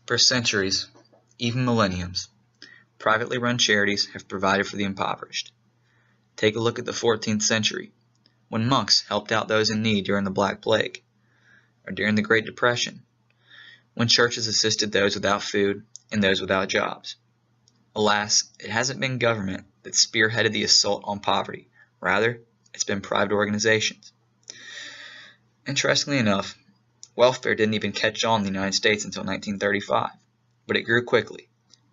For centuries, even millenniums, privately run charities have provided for the impoverished. Take a look at the 14th century, when monks helped out those in need during the Black Plague, or during the Great Depression, when churches assisted those without food and those without jobs. Alas, it hasn't been government that spearheaded the assault on poverty. Rather, it's been private organizations. Interestingly enough, welfare didn't even catch on in the United States until 1935, but it grew quickly.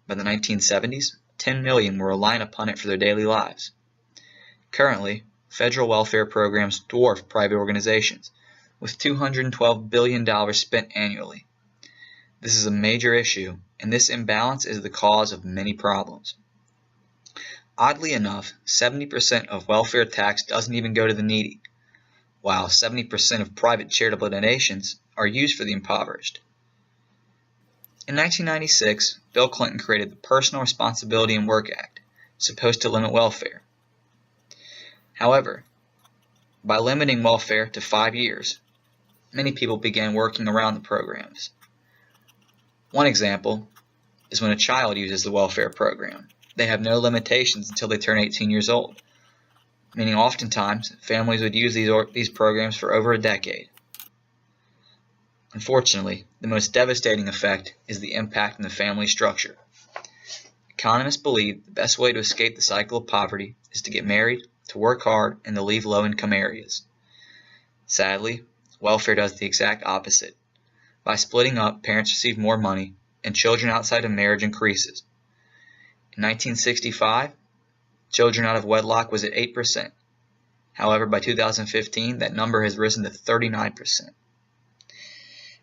By the 1970s, 10 million were relying upon it for their daily lives. Currently, federal welfare programs dwarf private organizations, with $212 billion spent annually. This is a major issue, and this imbalance is the cause of many problems. Oddly enough, 70% of welfare tax doesn't even go to the needy, while 70% of private charitable donations are used for the impoverished. In 1996, Bill Clinton created the Personal Responsibility and Work Act, supposed to limit welfare. However, by limiting welfare to 5 years, many people began working around the programs. One example is when a child uses the welfare program. They have no limitations until they turn 18 years old, meaning oftentimes families would use these programs for over a decade. Unfortunately, the most devastating effect is the impact on the family structure. Economists believe the best way to escape the cycle of poverty is to get married, to work hard, and to leave low-income areas. Sadly, welfare does the exact opposite. By splitting up, parents receive more money, and children outside of marriage increases. In 1965, children out of wedlock was at 8%. However, by 2015, that number has risen to 39%.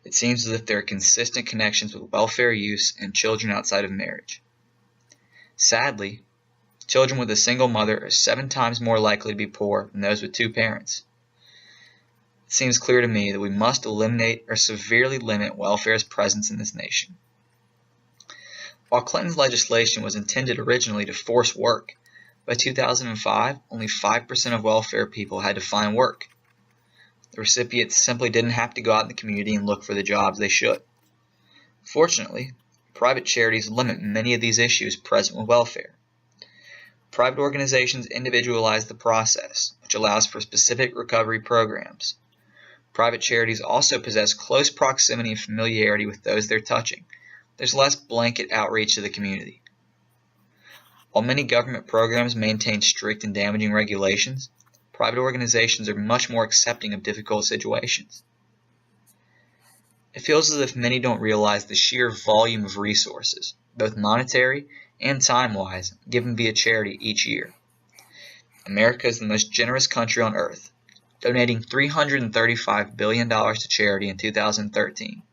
It seems as if there are consistent connections with welfare use and children outside of marriage. Sadly, children with a single mother are 7 times more likely to be poor than those with 2 parents. It seems clear to me that we must eliminate or severely limit welfare's presence in this nation. While Clinton's legislation was intended originally to force work, by 2005, only 5% of welfare people had to find work. The recipients simply didn't have to go out in the community and look for the jobs they should. Fortunately, private charities limit many of these issues present with welfare. Private organizations individualize the process, which allows for specific recovery programs. Private charities also possess close proximity and familiarity with those they're touching. There's less blanket outreach to the community. While many government programs maintain strict and damaging regulations, private organizations are much more accepting of difficult situations. It feels as if many don't realize the sheer volume of resources, both monetary and time-wise, given via charity each year. America is the most generous country on earth, donating $335 billion to charity in 2013.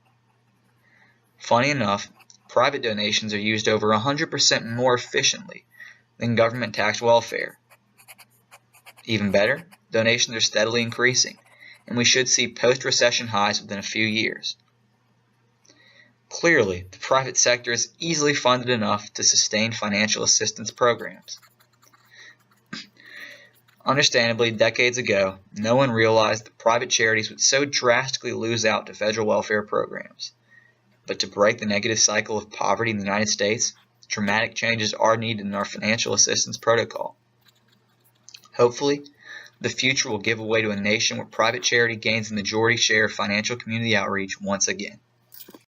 Funny enough, private donations are used over 100% more efficiently than government-taxed welfare. Even better, donations are steadily increasing, and we should see post-recession highs within a few years. Clearly, the private sector is easily funded enough to sustain financial assistance programs. Understandably, decades ago, no one realized that private charities would so drastically lose out to federal welfare programs. But to break the negative cycle of poverty in the United States, dramatic changes are needed in our financial assistance protocol. Hopefully, the future will give way to a nation where private charity gains the majority share of financial community outreach once again.